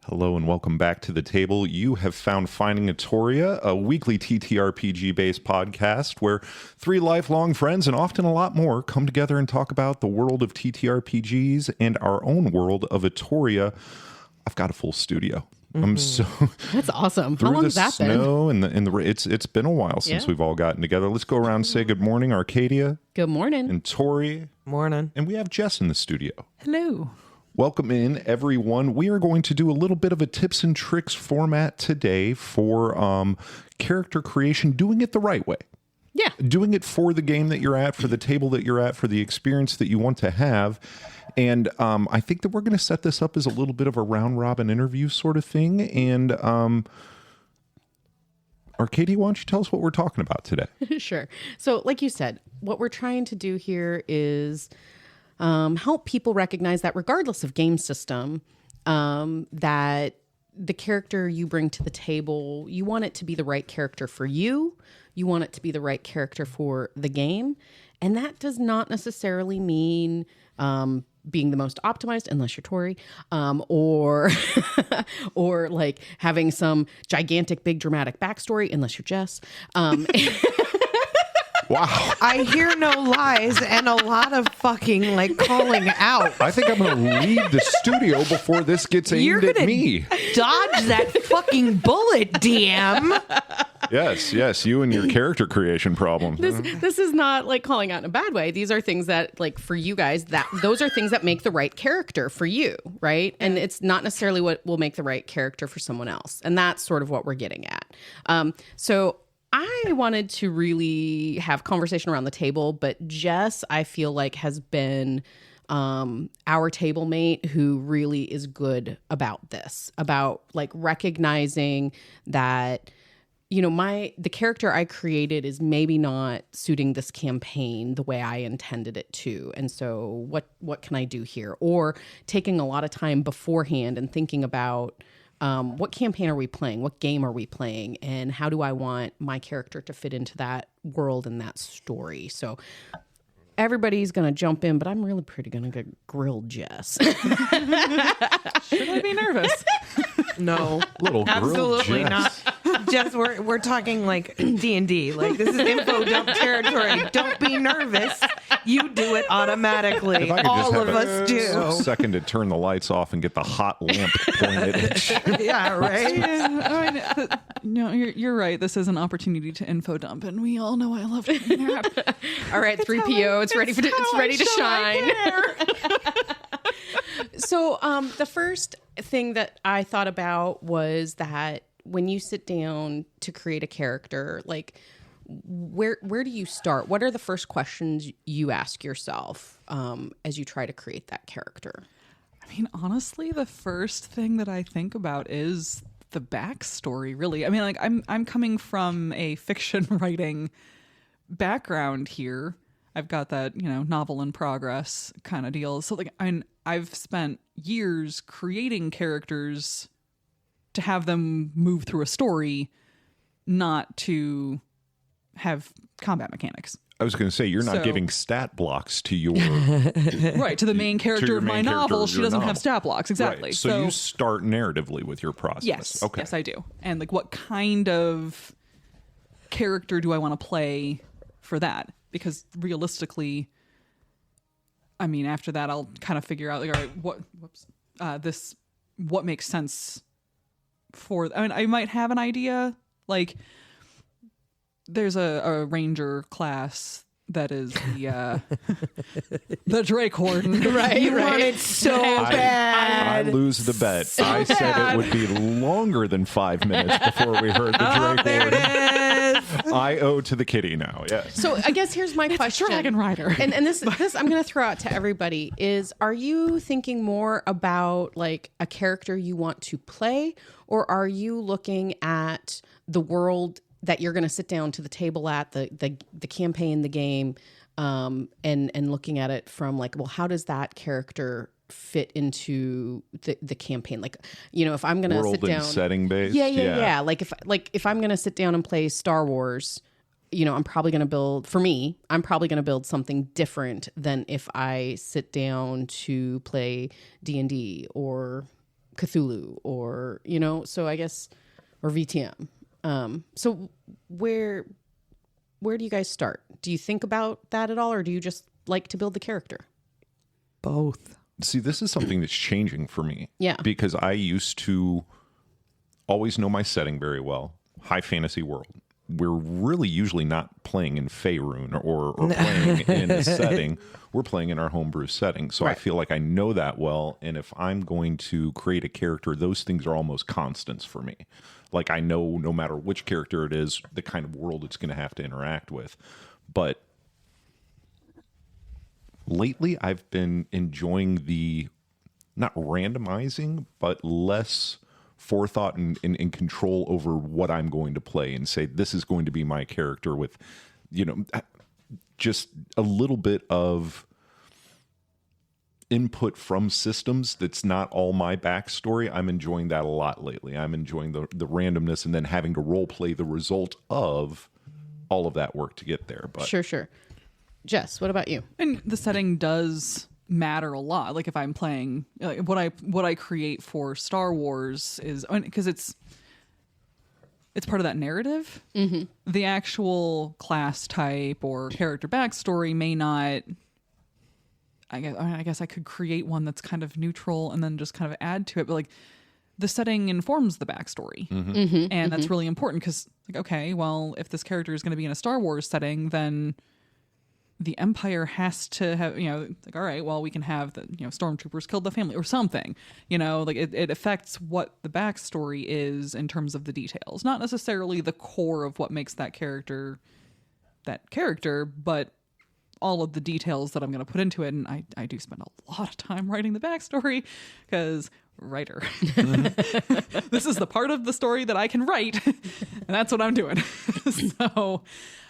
Hello and welcome back to the table. You have found Finding a Toria, a weekly TTRPG-based podcast where three lifelong friends and often a lot more come together and talk about the world of TTRPGs and our own world of Atoria. I've got a full studio. I'm so that's awesome. How long has that been? Snow and the it's been a while since we've all gotten together. Let's go around and say good morning, Arcadia. Good morning. And Tori. Morning. And we have Jess in the studio. Hello. Welcome in, everyone. We are going to do a little bit of a tips and tricks format today for character creation, doing it the right way. Yeah. Doing it for the game that you're at, for the table that you're at, for the experience that you want to have. And I think that we're going to set this up as a little bit of a round-robin interview sort of thing. And Arcadia, why don't you tell us what we're talking about today? Sure. So like you said, what we're trying to do here is help people recognize that regardless of game system, that the character you bring to the table, you want it to be the right character for you. You want it to be the right character for the game. And that does not necessarily mean being the most optimized, unless you're Tori, or or like having some gigantic, big, dramatic backstory, unless you're Jess. Wow. I hear no lies and a lot of fucking like calling out. I think I'm going to leave the studio before this gets aimed at me. Dodge that fucking bullet, DM. Yes, you and your character creation problems. This is not like calling out in a bad way. These are things that, like, for you guys, that those are things that make the right character for you, right? And it's not necessarily what will make the right character for someone else. And that's sort of what we're getting at. So I wanted to really have conversation around the table, but Jess, I feel like, has been our table mate who really is good about this, about like recognizing that, you know, the character I created is maybe not suiting this campaign the way I intended it to. And so what can I do here? Or taking a lot of time beforehand and thinking about what campaign are we playing? What game are we playing? And how do I want my character to fit into that world and that story? So everybody's going to jump in, but I'm really pretty going to get grilled, Jess. Should I be nervous? No, Little absolutely Jess. not. Jess, we're talking like D&D. Like, this is info dump territory. Don't be nervous. You do it automatically. If I could just All have of us do. second to turn the lights off and get the hot lamp pointed at you. Yeah, right. Yeah, no, you're right. This is an opportunity to info dump, and we all know I love to nap. All right, 3PO, it's ready to shine. So the first thing that I thought about was that when you sit down to create a character, like where do you start? What are the first questions you ask yourself as you try to create that character? I mean, honestly, the first thing that I think about is the backstory, really. I mean, like I'm coming from a fiction writing background here. I've got that, novel in progress kind of deal. So like I've spent years creating characters to have them move through a story, not to have combat mechanics. I was going to say, you're not giving stat blocks to your... Right, to the main character of my novel. She doesn't have stat blocks, exactly. Right. So you start narratively with your process. Yes, okay. Yes, I do. And like, what kind of character do I want to play for that? Because realistically, I mean, after that, I'll kind of figure out, like, all right, what makes sense for... I mean, I might have an idea, like... There's a ranger class that is the the Drake Warden. Right, you want it so bad. I lose the bet. I said it would be longer than 5 minutes before we heard the Drake there Warden. it is. I owe to the kitty now. Yes. So I guess here's my question. Dragon Rider. And this I'm going to throw out to everybody is, are you thinking more about like a character you want to play, or are you looking at the world that you're going to sit down to the table at, the campaign, the game, and looking at it from like, well, how does that character fit into the campaign? Like, if I'm going to sit down, world and setting based. Yeah. If I'm going to sit down and play Star Wars, I'm probably going to build something different than if I sit down to play D&D or Cthulhu or, so I guess, or VTM. So where do you guys start? Do you think about that at all, or do you just like to build the character? Both. See, this is something that's changing for me. Yeah. Because I used to always know my setting very well. High fantasy world. We're really usually not playing in Faerun or playing in a setting. We're playing in our homebrew setting. So I feel like I know that well. And if I'm going to create a character, those things are almost constants for me. Like I know no matter which character it is, the kind of world it's going to have to interact with. But lately, I've been enjoying the, not randomizing, but less forethought and control over what I'm going to play and say, this is going to be my character with, just a little bit of input from systems that's not all my backstory. I'm enjoying that a lot lately. I'm enjoying the randomness and then having to role play the result of all of that work to get there. But Sure. Jess, what about you? And the setting does matter a lot. Like if I'm playing, what I create for Star Wars is because it's part of that narrative. Mm-hmm. The actual class type or character backstory may not. I guess I could create one that's kind of neutral and then just kind of add to it, but like the setting informs the backstory, and that's really important because, like, okay, well, if this character is going to be in a Star Wars setting, then the Empire has to have, like, all right, well, we can have the, stormtroopers killed the family or something, like it affects what the backstory is in terms of the details, not necessarily the core of what makes that character, but all of the details that I'm going to put into it. And I do spend a lot of time writing the backstory because writer, this is the part of the story that I can write and that's what I'm doing. So,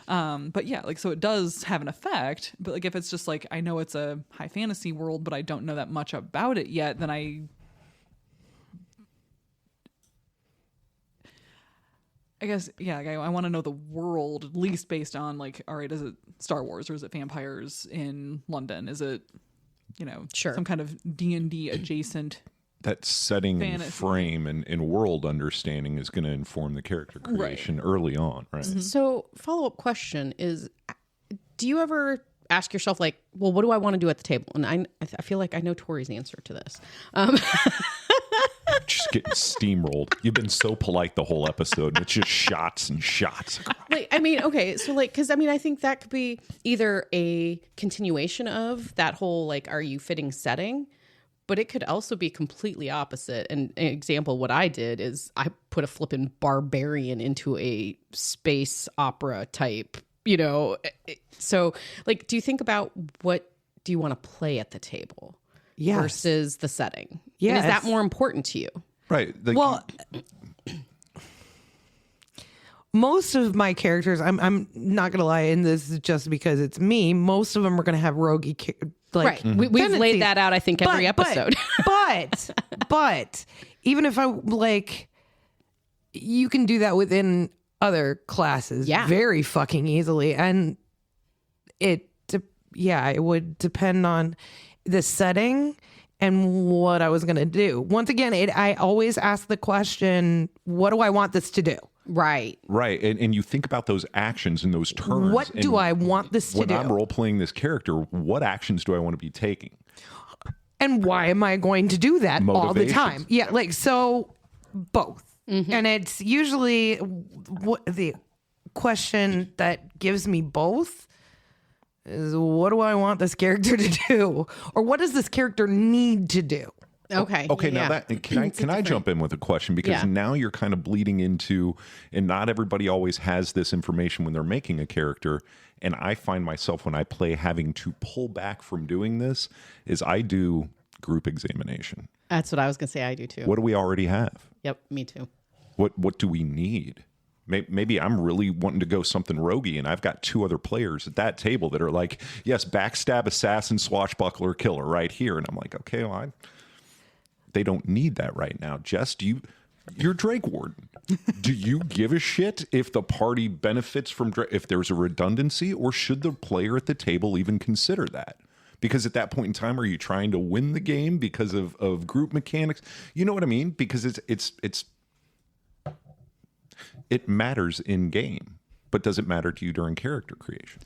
but yeah, like, so it does have an effect, but like, if it's just like, I know it's a high fantasy world, but I don't know that much about it yet, then I guess, yeah, I want to know the world, at least based on like, all right, is it Star Wars or is it vampires in London? Is it, some kind of D&D adjacent? that setting and frame and world understanding is going to inform the character creation early on, right? Mm-hmm. So follow-up question is, do you ever ask yourself, like, well, what do I want to do at the table? And I feel like I know Tori's answer to this. Just getting steamrolled. You've been so polite the whole episode. It's just shots and shots. Like, I mean, okay, so like, because I think that could be either a continuation of that whole, like, are you fitting setting? But it could also be completely opposite. And an example, what I did is I put a flippin' barbarian into a space opera type, So, like, do you think about what do you want to play at the table versus the setting? Yes. And is that more important to you? Right. Well, most of my characters, I'm not going to lie, and this is just because it's me, most of them are going to have roguey right. We've laid that out, I think, every episode. But even if I like, you can do that within other classes very fucking easily. And it would depend on the setting and what I was going to do. Once again, I always ask the question, what do I want this to do? Right. And you think about those actions and those turns. What do I want this to do? When I'm role-playing this character, what actions do I want to be taking? And why am I going to do that all the time? Yeah, like, so both. Mm-hmm. And it's usually the question that gives me both is, what do I want this character to do? Or what does this character need to do? Okay. Now that can I jump in with a question, because now you're kind of bleeding into, and not everybody always has this information when they're making a character, and I find myself when I play having to pull back from doing this is I do group examination. That's what I was gonna say. I do too. What do we already have? Yep, me too. What do we need? Maybe I'm really wanting to go something roguey, and I've got two other players at that table that are like, yes, backstab, assassin, swashbuckler, killer right here, and I'm like, okay, well, they don't need that right now. Jess, you're Drake Warden. Do you give a shit if the party benefits from if there's a redundancy, or should the player at the table even consider that? Because at that point in time, are you trying to win the game because of group mechanics? You know what I mean? Because it matters in game, but does it matter to you during character creation?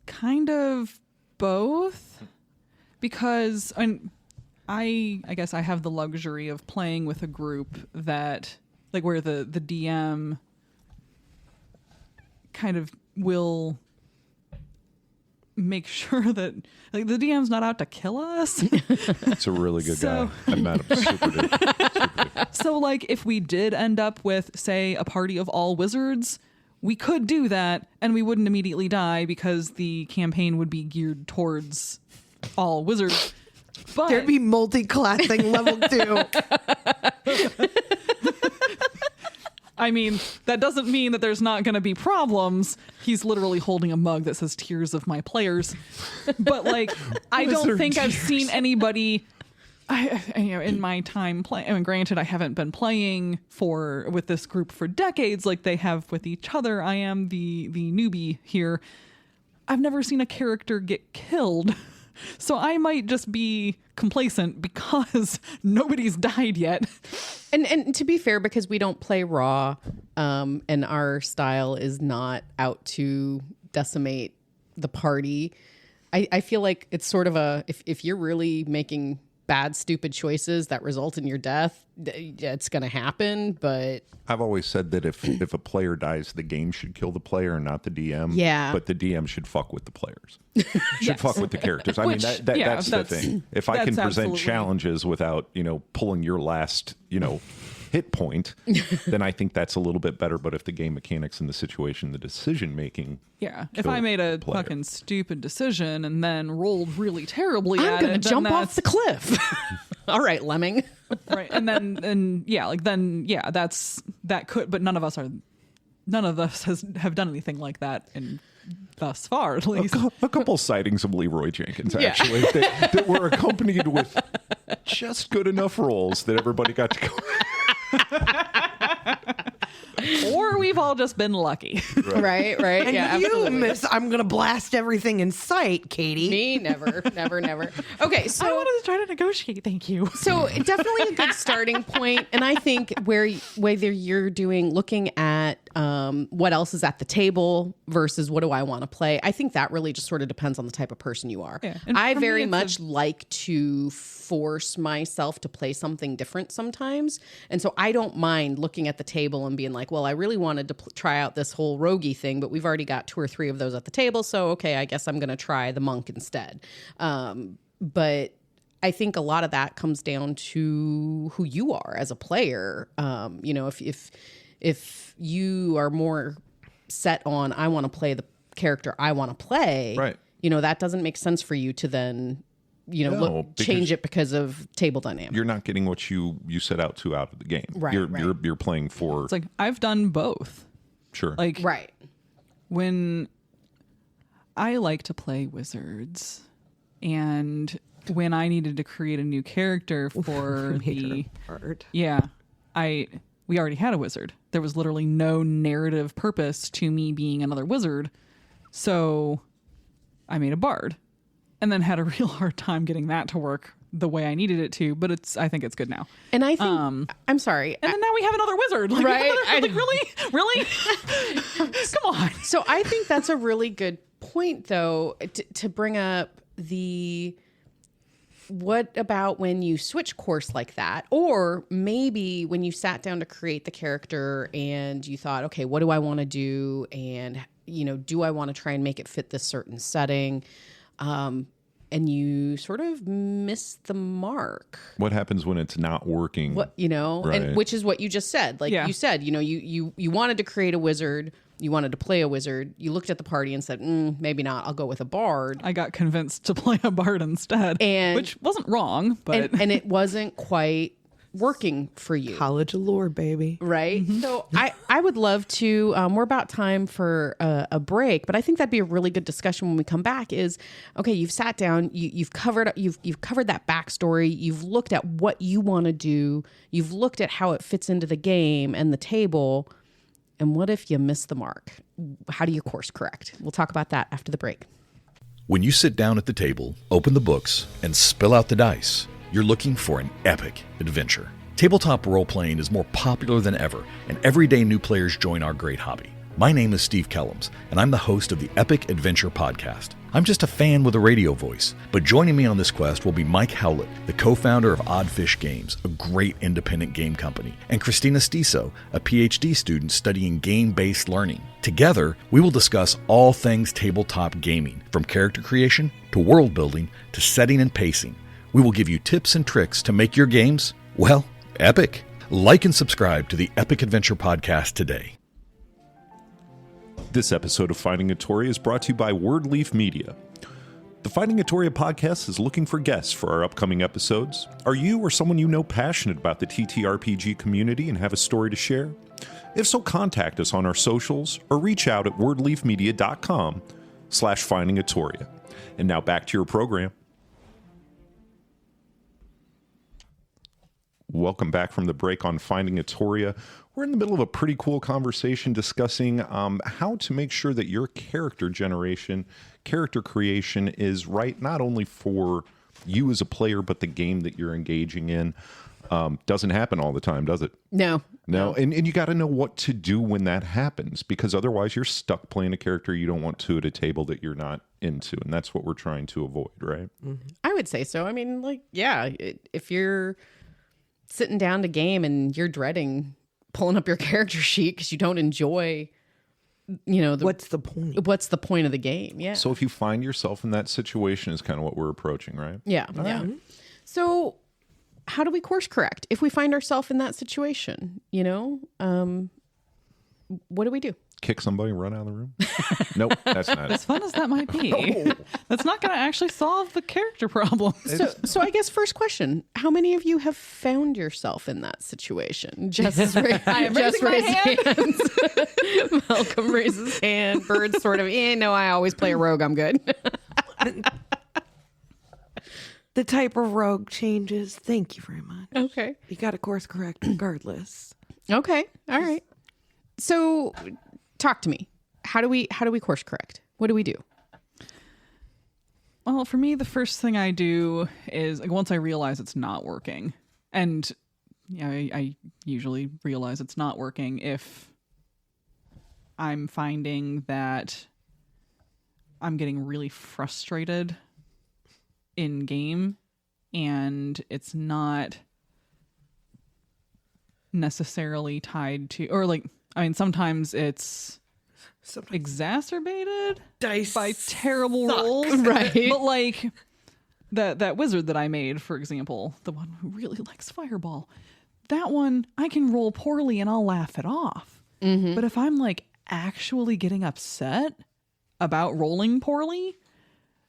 Kind of both, because I guess I have the luxury of playing with a group that, like, where the DM kind of will make sure that, like, the DM's not out to kill us. It's a really good guy. I met him. Super dude. So, like, if we did end up with, say, a party of all wizards, we could do that and we wouldn't immediately die because the campaign would be geared towards all wizards. But There'd be multi-classing level 2. I mean, that doesn't mean that there's not going to be problems. He's literally holding a mug that says "Tears of my players." But, like, I don't think I've seen anybody in my time playing. I mean, granted, I haven't been playing with this group for decades like they have with each other. I am the newbie here. I've never seen a character get killed. So I might just be complacent because nobody's died yet. And to be fair, because we don't play raw, and our style is not out to decimate the party, I feel like it's sort of if you're really making bad, stupid choices that result in your death, it's going to happen. But I've always said that if a player dies, the game should kill the player and not the DM. Yeah. But the DM should fuck with the players. Should fuck with the characters. I mean, that's the thing. If I can present challenges without, pulling your last, hit point, then I think that's a little bit better. But if the game mechanics and the situation, the decision making, if I made a fucking stupid decision and then rolled really terribly I'm at gonna it, jump off the cliff. All right, lemming. Right, and that's that could, but none of us have done anything like that in thus far, at least. A couple sightings of Leroy Jenkins, actually, that were accompanied with just good enough rolls that everybody got to go. Or we've all just been lucky. Right. And yeah, you, absolutely. miss, I'm going to blast everything in sight, Katie. Me, never. Okay, so I wanted to try to negotiate. Thank you. So definitely a good starting point. And I think whether you're looking at what else is at the table versus what do I want to play, I think that really just sort of depends on the type of person you are. Yeah. I very much like to force myself to play something different sometimes. And so I don't mind looking at the table and being like, well, I really wanted to try out this whole roguey thing, but we've already got 2 or 3 of those at the table. So, okay, I guess I'm going to try the monk instead. But I think a lot of that comes down to who you are as a player. If you are more set on, I want to play the character I want to play, right? That doesn't make sense for you to then, change it because of table dynamics. You're not getting what you set out of the game. Right, you're playing for. It's like I've done both. Sure. Like right. When I like to play wizards, and when I needed to create a new character for the art. We already had a wizard. There was literally no narrative purpose to me being another wizard. So I made a bard and then had a real hard time getting that to work the way I needed it to. But I think it's good now. And I think, I'm sorry. And then now we have another wizard. Like, right. Really? Come on. So I think that's a really good point, though, to bring up what about when you switch course like that? Or maybe when you sat down to create the character and you thought, okay, what do I want to do? And, do I want to try and make it fit this certain setting? And you sort of miss the mark. What happens when it's not working? Right. And which is what you just said. Like you said, you wanted to create a wizard. You wanted to play a wizard. You looked at the party and said, maybe not. I'll go with a bard. I got convinced to play a bard instead, which wasn't wrong, but and it wasn't quite working for you. College allure, baby. Right. Mm-hmm. So I would love to, we're about time for a break, but I think that'd be a really good discussion when we come back is, okay, you've sat down, you've covered that backstory. You've looked at what you want to do. You've looked at how it fits into the game and the table. And what if you miss the mark? How do you course correct? We'll talk about that after the break. When you sit down at the table, open the books, and spill out the dice, you're looking for an epic adventure. Tabletop role-playing is more popular than ever, and every day new players join our great hobby. My name is Steve Kellums, and I'm the host of the Epic Adventure Podcast. I'm just a fan with a radio voice, but joining me on this quest will be Mike Howlett, the co-founder of Oddfish Games, a great independent game company, and Christina Stiso, a PhD student studying game-based learning. Together, we will discuss all things tabletop gaming, from character creation to world building to setting and pacing. We will give you tips and tricks to make your games, well, epic. Like and subscribe to the Epic Adventure Podcast today. This episode of Finding a Tori is brought to you by Wordleaf Media. The Finding a Tori podcast is looking for guests for our upcoming episodes. Are you or someone you know passionate about the TTRPG community and have a story to share? If so, contact us on our socials or reach out at wordleafmedia.com/findingatoria. And now back to your program. Welcome back from the break on Finding a Toria. We're in the middle of a pretty cool conversation discussing how to make sure that your character creation is right, not only for you as a player, but the game that you're engaging in. Doesn't happen all the time, does it? No. And you got to know what to do when that happens, because otherwise you're stuck playing a character you don't want to at a table that you're not into. And that's what we're trying to avoid, right? Mm-hmm. I would say so. I mean, if you're sitting down to game and you're dreading pulling up your character sheet because you don't enjoy, what's the point? What's the point of the game? Yeah. So if you find yourself in that situation is kind of what we're approaching, right? Yeah. All yeah. right. So how do we course correct if we find ourselves in that situation? What do we do? Kick somebody, run out of the room? Nope, that's not As fun as that might be, that's not going to actually solve the character problem. So I guess first question: how many of you have found yourself in that situation? Jess is Jess raised hands. Malcolm raises hand. Bird sort of. No, I always play a rogue. I'm good. The type of rogue changes. Thank you very much. Okay. You got to course correct regardless. Okay. All right. So talk to me. How do we course correct? What do we do? Well, for me, the first thing I do is once I realize it's not working, and I usually realize it's not working if I'm finding that I'm getting really frustrated in game and it's not necessarily tied to, sometimes it's exacerbated by terrible rolls. Right. But that wizard that I made, for example, the one who really likes Fireball, that one I can roll poorly and I'll laugh it off. Mm-hmm. But if I'm actually getting upset about rolling poorly,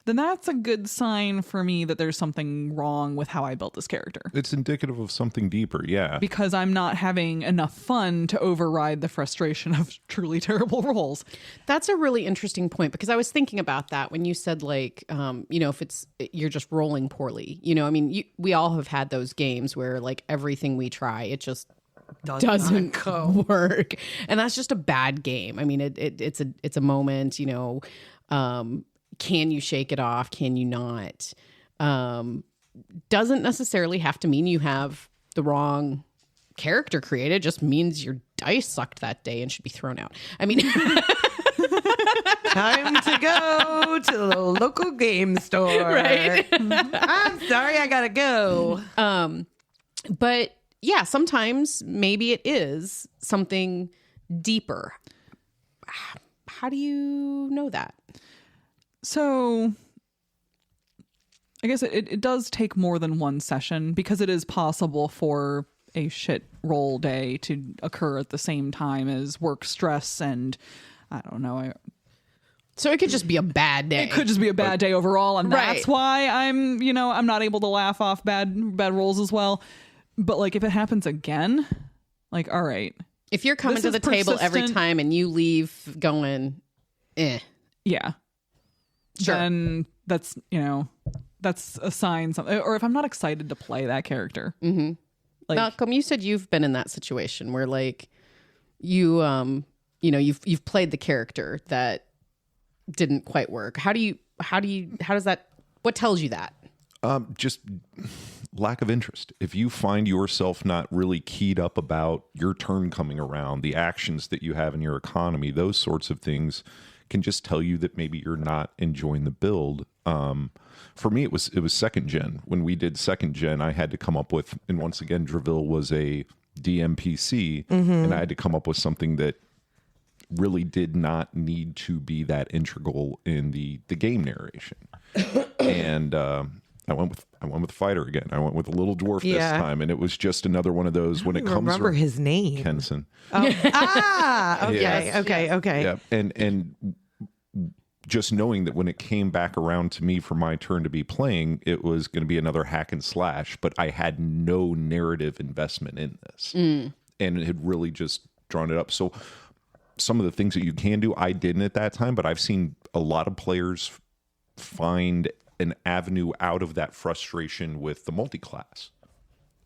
then that's a good sign for me that there's something wrong with how I built this character. It's indicative of something deeper, yeah. Because I'm not having enough fun to override the frustration of truly terrible rolls. That's a really interesting point, because I was thinking about that when you said if you're just rolling poorly. We all have had those games where everything we try, it just doesn't work, and that's just a bad game. I mean, it's a moment. Can you shake it off? Can you not? Doesn't necessarily have to mean you have the wrong character created. It just means your dice sucked that day and should be thrown out. I mean, Time to go to the local game store. Right? I'm sorry, I gotta go. But yeah, sometimes maybe it is something deeper. How do you know that? So I guess it does take more than one session, because it is possible for a shit roll day to occur at the same time as work stress and I don't know. So it could just be a bad day. It could just be a bad day overall, and Right. that's why I'm not able to laugh off bad rolls as well. But if it happens again, all right. If you're coming This to is the table every persistent. time and you leave going, Yeah. Sure. Then that's a sign. Or if I'm not excited to play that character. Mm-hmm. Malcolm, you said you've been in that situation where you've played the character that didn't quite work. How do does that, what tells you that? Just lack of interest. If you find yourself not really keyed up about your turn coming around, the actions that you have in your economy, those sorts of things can just tell you that maybe you're not enjoying the build. For me, it was second gen. When we did second gen, I had to come up with, and once again, Draville was a DMPC, and I had to come up with something that really did not need to be that integral in the game narration. And I went with fighter again. I went with a little dwarf this time, and it was just another one of those when it comes. Remember his name, Kenson. Oh. Okay, yes. Okay. Yeah, and just knowing that when it came back around to me for my turn to be playing, it was going to be another hack and slash, but I had no narrative investment in this, and it had really just drawn it up. So some of the things that you can do, I didn't at that time, but I've seen a lot of players find an avenue out of that frustration with the multi-class.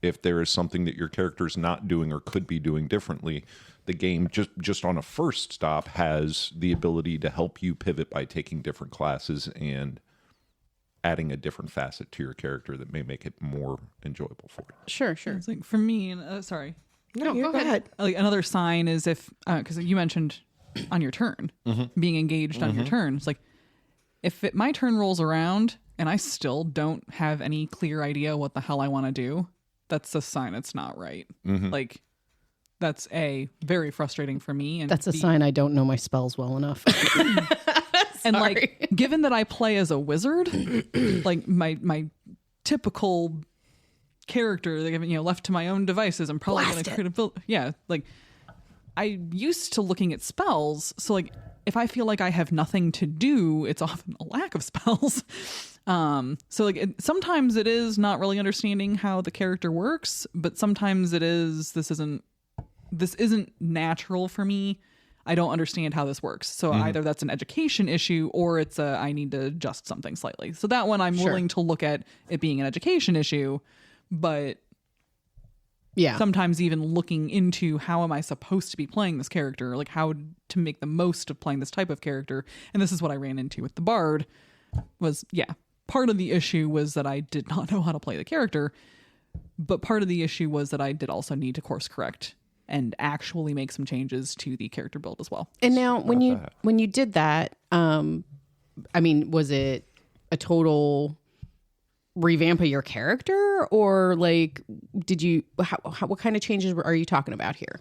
If there is something that your character is not doing or could be doing differently, the game just on a first stop has the ability to help you pivot by taking different classes and adding a different facet to your character that may make it more enjoyable for you. Sure. It's like for me, sorry. No, go ahead. Like another sign is if, because you mentioned on your turn, being engaged on your turn. It's like, if my turn rolls around and I still don't have any clear idea what the hell I want to do, that's a sign it's not right. Like, that's very frustrating for me. And That's a sign I don't know my spells well enough. And like, given that I play as a wizard, like my typical character, left to my own devices, I'm probably going to create a build. Yeah, like I used to looking at spells, so like if I feel like I have nothing to do, it's often a lack of spells. So like sometimes it is not really understanding how the character works, but sometimes it is this isn't natural for me. I don't understand how this works. So either that's an education issue or it's I need to adjust something slightly. So that one I'm willing to look at it being an education issue, but sometimes even looking into how am I supposed to be playing this character, like how to make the most of playing this type of character. And this is what I ran into with the Bard was, part of the issue was that I did not know how to play the character, but part of the issue was that I did also need to course correct and actually make some changes to the character build as well. And now when you did that, I mean, was it a total revamp of your character, or like did you what kind of changes are you talking about here?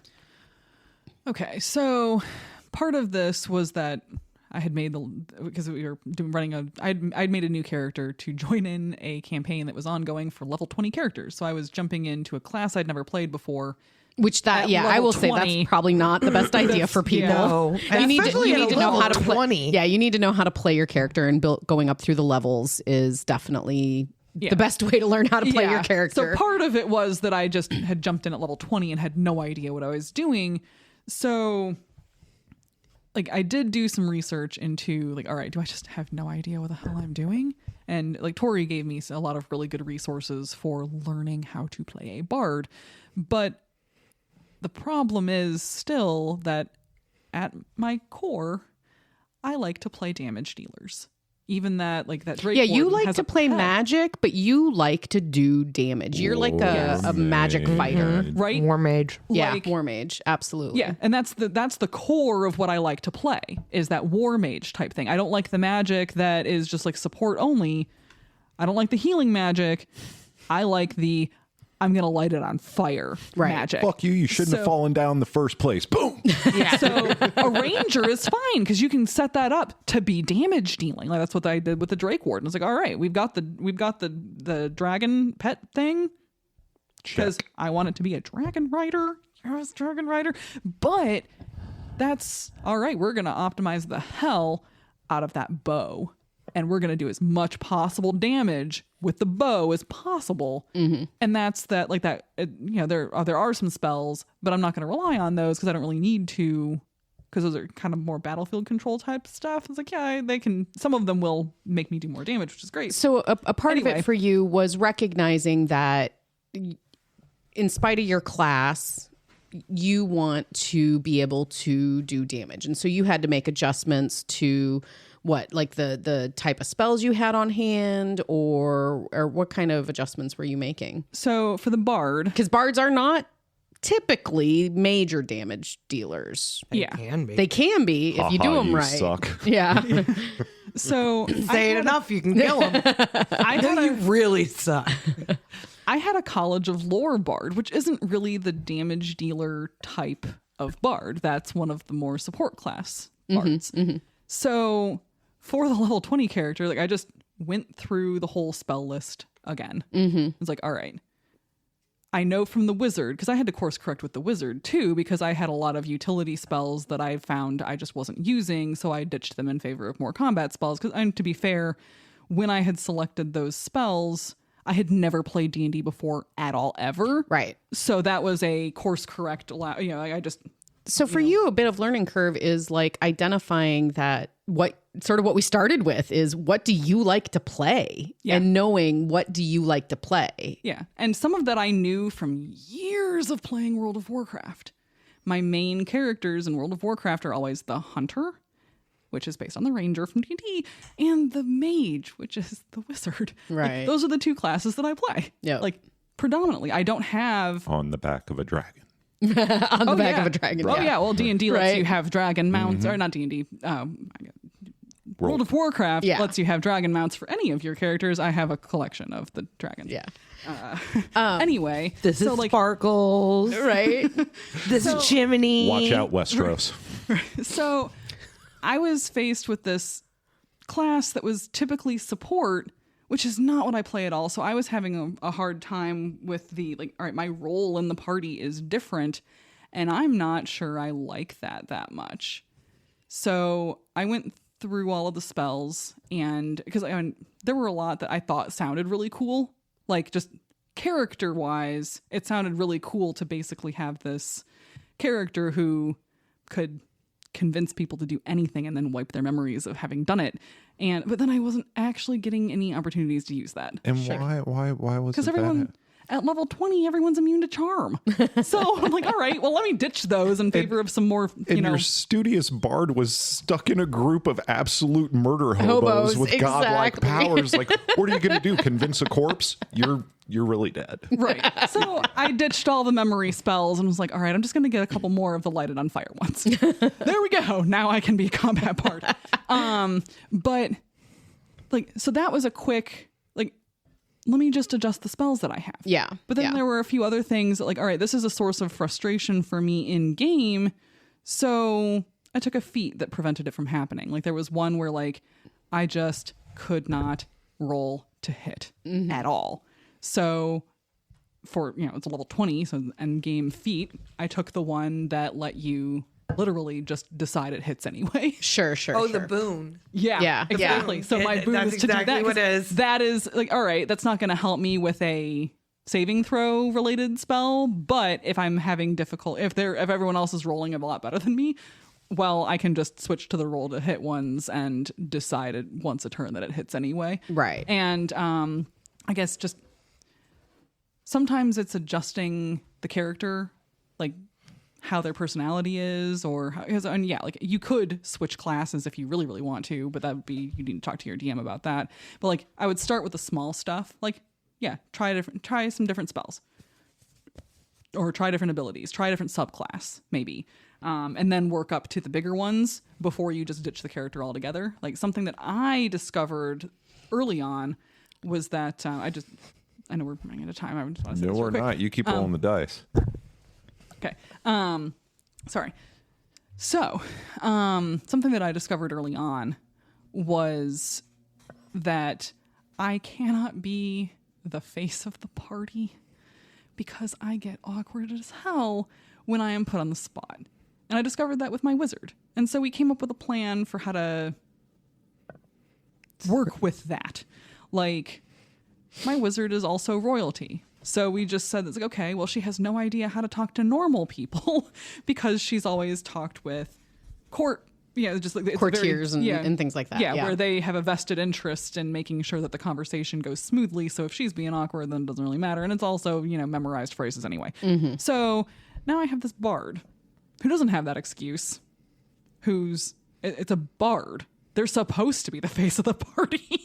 Okay, so part of this was that I had made because we were I'd made a new character to join in a campaign that was ongoing for level 20 characters. So I was jumping into a class I'd never played before. Which I will 20. Say that's probably not the best idea for people. No. You need to know how to play. 20. Yeah, you need to know how to play your character, and going up through the levels is definitely the best way to learn how to play your character. So part of it was that I just had jumped in at level 20 and had no idea what I was doing. So like I did do some research into like, all right, do I just have no idea what the hell I'm doing? And like Tori gave me a lot of really good resources for learning how to play a bard. But the problem is still that at my core, I like to play damage dealers. Even that, like that Drake. Yeah, you like to play magic, but you like to do damage. You're like a magic fighter, right? War mage. Yeah, war mage. Absolutely. Yeah, and that's the core of what I like to play is that war mage type thing. I don't like the magic that is just like support only. I don't like the healing magic. I like the I'm going to light it on fire magic. Fuck you. You shouldn't have fallen down in the first place. Boom. Yeah. So a ranger is fine because you can set that up to be damage dealing. Like that's what I did with the Drake Warden. It's like, all right, we've got the dragon pet thing because I want it to be a dragon rider. Yes, dragon rider. But that's all right. We're going to optimize the hell out of that bow. And we're going to do as much possible damage with the bow as possible. Mm-hmm. And that's that, like that, there are some spells, but I'm not going to rely on those because I don't really need to, because those are kind of more battlefield control type stuff. It's like, they can, some of them will make me do more damage, which is great. So a part of it for you was recognizing that in spite of your class, you want to be able to do damage. And so you had to make adjustments to What, like the type of spells you had on hand, or what kind of adjustments were you making? So for the bard, Because bards are not typically major damage dealers. yeah. They can be. They can be if you do them you right. suck. Yeah. So Say it enough, you can kill them. I know you really suck. I had a College of Lore bard, which isn't really the damage dealer type of bard. That's one of the more support class bards. So for the level 20 character, like I just went through the whole spell list again. I was like, all right, I know from the wizard, because I had to course correct with the wizard too, because I had a lot of utility spells that I found I just wasn't using. So I ditched them in favor of more combat spells. Because to be fair, when I had selected those spells, I had never played D&D before at all, ever. Right. So that was a course correct. I just... So for you, a bit of learning curve is like identifying that what we started with is what do you like to play, and knowing what do you like to play. Yeah. And some of that I knew from years of playing World of Warcraft. My main characters in World of Warcraft are always the hunter, which is based on the ranger from D&D, and the mage, which is the wizard. Right. Like, those are the two classes that I play. Yeah. Like predominantly. I don't have... On the back of a dragon. On the back yeah. of a dragon. Oh yeah, well D&D lets Right. you have dragon mounts, or not D&D. World of Warcraft lets you have dragon mounts for any of your characters. I have a collection of the dragons. Yeah. Anyway, This so is like Sparkles. Right. This is Jiminy. Watch out, Westeros. so I was faced with this class that was typically support, which is not what I play at all. So I was having a hard time with the, like, all right, my role in the party is different, and I'm not sure I like that much. So I went through all of the spells, and because there were a lot that I thought sounded really cool, like just character-wise, it sounded really cool to basically have this character who could convince people to do anything and then wipe their memories of having done it. But then I wasn't actually getting any opportunities to use that. And why was Because it everyone at level 20, everyone's immune to charm. So I'm like, all right, well, let me ditch those in favor of some more, your studious bard was stuck in a group of absolute murder hobos with godlike exactly. powers. Like, what are you going to do? Convince a corpse? You're really dead. Right. So I ditched all the memory spells and was like, all right, I'm just going to get a couple more of the lighted on fire ones. There we go. Now I can be a combat bard. But like, so that was a quick, like, let me just adjust the spells that I have. Yeah. But then there were a few other things that, like, all right, this is a source of frustration for me in game. So I took a feat that prevented it from happening. Like, there was one where, like, I just could not roll to hit at all. So for, it's a level 20, so end game feat, I took the one that let you literally just decide it hits anyway. Sure. The boon. Yeah, exactly. So my boon that's is to exactly do that. what it is. That is like, all right, that's not going to help me with a saving throw related spell, but if I'm having if everyone else is rolling a lot better than me, well, I can just switch to the roll to hit ones and decide it once a turn that it hits anyway. Right. And I guess just sometimes it's adjusting the character, like how their personality is, or like you could switch classes if you really, really want to, but that would be, you need to talk to your DM about that. But like, I would start with the small stuff, like, try some different spells, or try different abilities, try a different subclass, maybe. And then work up to the bigger ones before you just ditch the character altogether. Like, something that I discovered early on was that I know we're running out of time. I just want to say No, this real we're quick. not. You keep rolling the dice. Okay. Sorry. So, something that I discovered early on was that I cannot be the face of the party because I get awkward as hell when I am put on the spot. And I discovered that with my wizard. And so we came up with a plan for how to work with that. Like, my wizard is also royalty. So we just said, it's like, okay, well, she has no idea how to talk to normal people because she's always talked with just like Courtiers and things like that. Yeah, where they have a vested interest in making sure that the conversation goes smoothly. So if she's being awkward, then it doesn't really matter. And it's also, memorized phrases anyway. So now I have this bard who doesn't have that excuse, it's a bard. they're supposed to be the face of the party.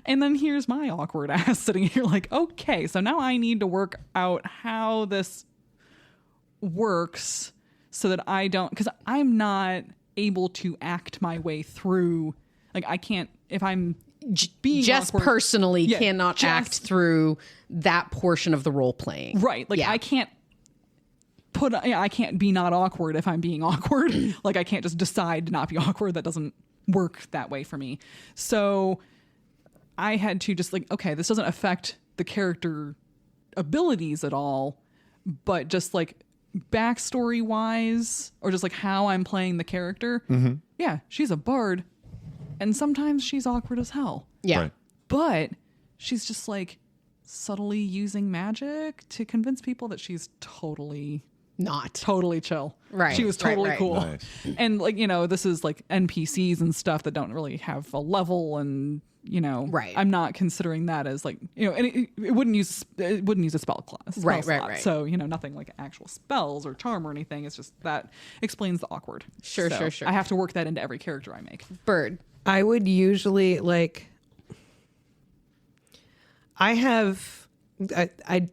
And then here's my awkward ass sitting here like, okay, so now I need to work out how this works so that I don't, because I'm not able to act my way through. Like I can't, if I'm being Jess awkward, personally cannot Jess, act through that portion of the role playing. right. Like I can't I can't be not awkward if I'm being awkward. Like I can't just decide to not be awkward. That doesn't work that way for me. So I had to just like, okay, this doesn't affect the character abilities at all, but just like backstory wise, or just like how I'm playing the character. Mm-hmm. Yeah, she's a bard, and sometimes she's awkward as hell. Yeah. Right. But she's just like subtly using magic to convince people that she's totally chill. Right. She was totally right. cool. Nice. And like, this is like NPCs and stuff that don't really have a level, and Right. I'm not considering that as like, and it wouldn't use a spell class. Right. So, nothing like actual spells or charm or anything. It's just that explains the awkward. Sure. I have to work that into every character I make. Bird. I would usually I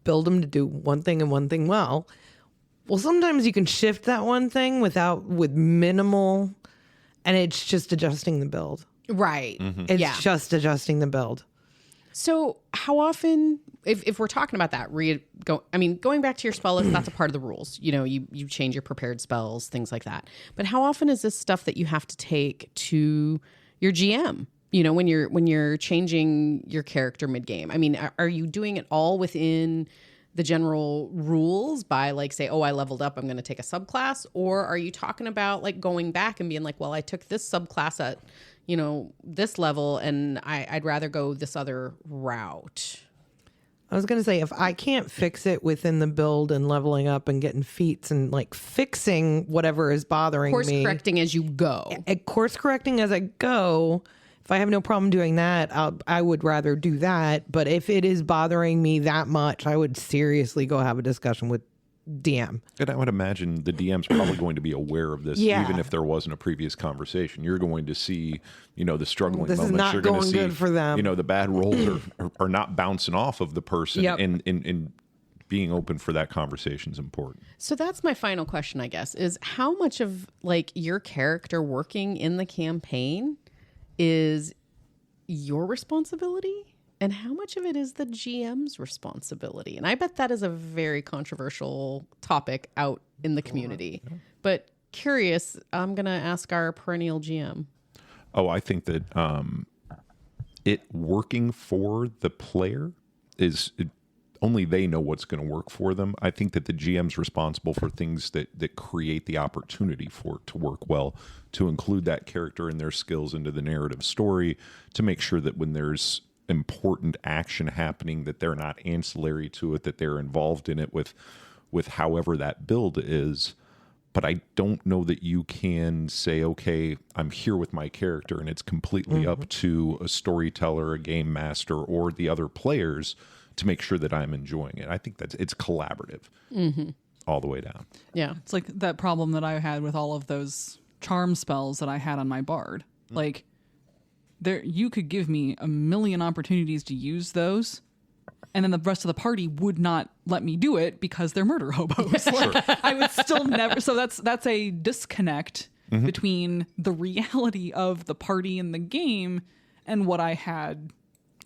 build them to do one thing and one thing well. Well, sometimes you can shift that one thing with minimal, and it's just adjusting the build. Right. Mm-hmm. It's just adjusting the build. So how often, if we're talking about that, going back to your spell list, that's a part of the rules. You change your prepared spells, things like that. But how often is this stuff that you have to take to your GM? When you're changing your character mid game. I mean, are you doing it all within the general rules by like say, oh, I leveled up, I'm going to take a subclass, or are you talking about like going back and being like, well, I took this subclass at this level, and I'd rather go this other route. I was going to say, if I can't fix it within the build and leveling up and getting feats and like fixing whatever is bothering me. Course correcting as you go. Course correcting as I go. If I have no problem doing that, I would rather do that. But if it is bothering me that much, I would seriously go have a discussion with DM. And I would imagine the DM's probably going to be aware of this, Yeah. even if there wasn't a previous conversation. You're going to see, the struggling This is moments. not You're going to going see, good for them. The bad rolls are not bouncing off of the person. Yep. And being open for that conversation is important. So that's my final question, I guess, is how much of like your character working in the campaign is your responsibility, and how much of it is the GM's responsibility? And I bet that is a very controversial topic out in the community. But curious, I'm going to ask our perennial GM. Oh, I think that it working for the player only they know what's going to work for them. I think that the GM's responsible for things that create the opportunity for it to work well, to include that character and their skills into the narrative story, to make sure that when there's important action happening, that they're not ancillary to it, that they're involved in it with however that build is. But I don't know that you can say, okay, I'm here with my character and it's completely up to a storyteller, a game master, or the other players to make sure that I'm enjoying it. I think it's collaborative all the way down. Yeah. It's like that problem that I had with all of those charm spells that I had on my bard. Like, you could give me a million opportunities to use those, and then the rest of the party would not let me do it because they're murder hobos. Like, I would still never. So that's a disconnect between the reality of the party in the game and what I had.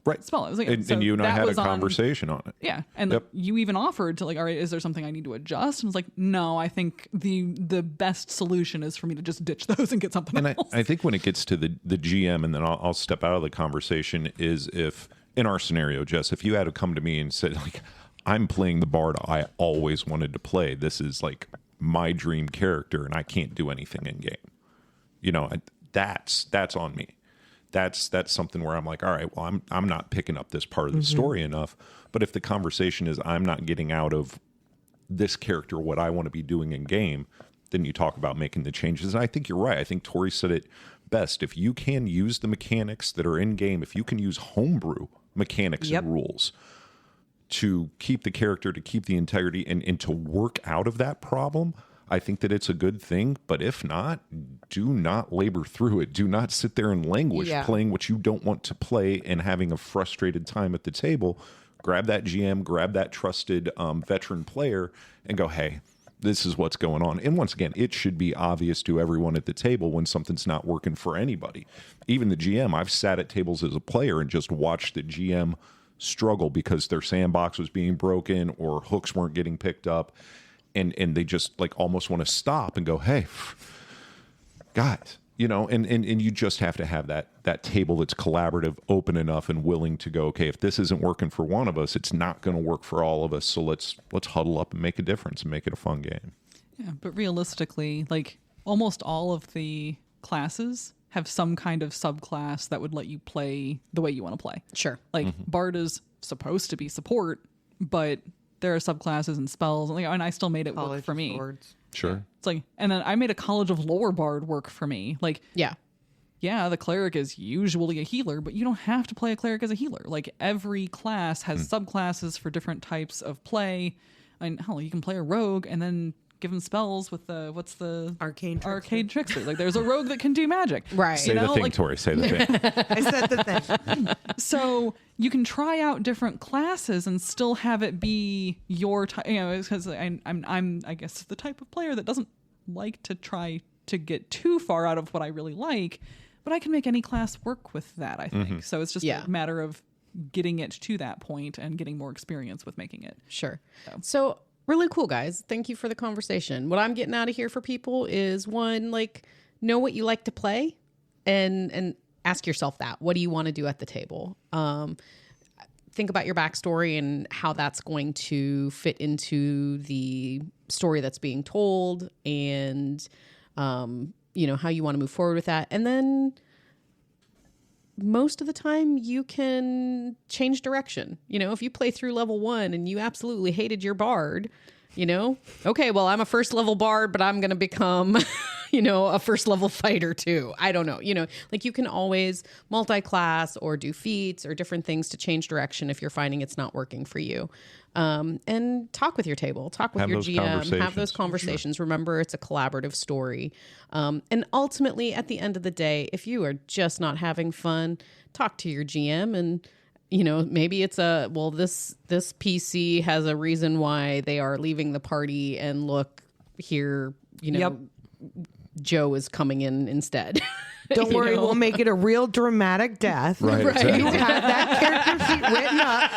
Right. Spell. It was like, and you and I had a conversation on it. Yeah. And Yep. you even offered to like, all right, is there something I need to adjust? And I was like, no, I think the best solution is for me to just ditch those and get something And else. I think when it gets to the GM, and then I'll step out of the conversation, is if, in our scenario, Jess, if you had to come to me and said, like, I'm playing the bard I always wanted to play. This is like my dream character, and I can't do anything in game. That's on me. That's something where I'm like, all right, well, I'm not picking up this part of the story enough. But if the conversation is I'm not getting out of this character what I want to be doing in game, then you talk about making the changes. And I think you're right. I think Tori said it best. If you can use the mechanics that are in game, if you can use homebrew mechanics and rules to keep the character, to keep the integrity, and to work out of that problem, I think that it's a good thing, but if not, do not labor through it. Do not sit there and languish playing what you don't want to play and having a frustrated time at the table. Grab that GM, grab that trusted veteran player and go, hey, this is what's going on. And once again, it should be obvious to everyone at the table when something's not working for anybody. Even the GM, I've sat at tables as a player and just watched the GM struggle because their sandbox was being broken or hooks weren't getting picked up. And they just like almost want to stop and go, hey, guys, you know, and you just have to have that table that's collaborative, open enough and willing to go, okay, if this isn't working for one of us, it's not going to work for all of us. So let's huddle up and make a difference and make it a fun game. Yeah, but realistically, like almost all of the classes have some kind of subclass that would let you play the way you want to play. Sure. Like Bard is supposed to be support, but there are subclasses and spells, and I still made it work for me. Swords. Sure. It's like, and then I made a College of Lore Bard work for me. Like, yeah, the cleric is usually a healer, but you don't have to play a cleric as a healer. Like every class has subclasses for different types of play. And hell, you can play a rogue and then give them spells with the Arcane trickster. Like there's a rogue that can do magic. Right. Say the thing, Tori. Say the thing. I said the thing. So you can try out different classes and still have it be your type. You know, because I'm I guess the type of player that doesn't like to try to get too far out of what I really like, but I can make any class work with that. I think so. It's just a matter of getting it to that point and getting more experience with making it. Sure. So really cool, guys. Thank you for the conversation. What I'm getting out of here for people is one, like, know what you like to play and ask yourself that. What do you want to do at the table? Think about your backstory and how that's going to fit into the story that's being told and, you know, how you want to move forward with that. And then most of the time you can change direction. You know, if you play through level 1 and you absolutely hated your bard, you know, okay, well, I'm a first level bard, but I'm going to become, you know, a first level fighter too. I don't know. You know, like you can always multi-class or do feats or different things to change direction if you're finding it's not working for you. And talk with your table, talk with your GM, have those conversations. Sure. Remember, it's a collaborative story. And ultimately, at the end of the day, if you are just not having fun, talk to your GM and, you know, maybe it's this PC has a reason why they are leaving the party and look here, you know, Joe is coming in instead. Don't worry, we'll make it a real dramatic death. Right. Exactly. You have that character sheet written up.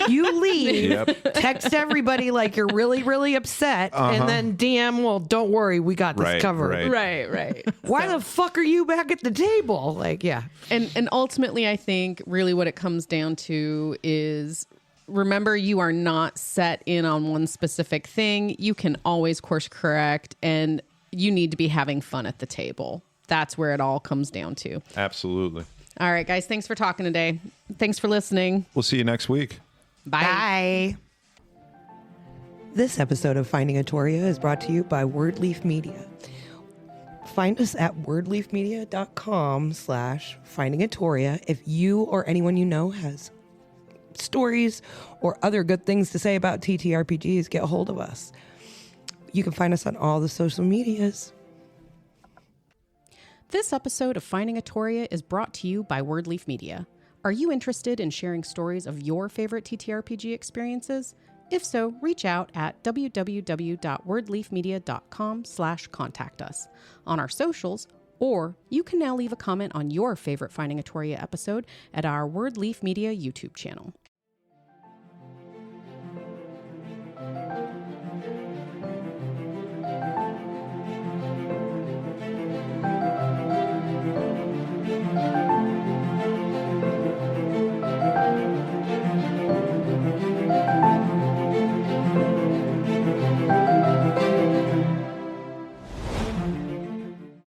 You leave, text everybody like you're really, really upset, and then DM, well, don't worry, we got this covered. Right. Why the fuck are you back at the table? Like, yeah. And ultimately, I think really what it comes down to is remember, you are not set in on one specific thing. You can always course correct, and you need to be having fun at the table. That's where it all comes down to. Absolutely. All right, guys. Thanks for talking today. Thanks for listening. We'll see you next week. Bye. This episode of Finding Atoria is brought to you by Wordleaf Media. Find us at wordleafmedia.com/findingatoria if you or anyone you know has stories or other good things to say about TTRPGs. Get a hold of us. You can find us on all the social medias. This episode of Finding Atoria is brought to you by Wordleaf Media. Are you interested in sharing stories of your favorite TTRPG experiences? If so, reach out at www.wordleafmedia.com/contact us on our socials, or you can now leave a comment on your favorite Finding Atoria episode at our Wordleaf Media YouTube channel.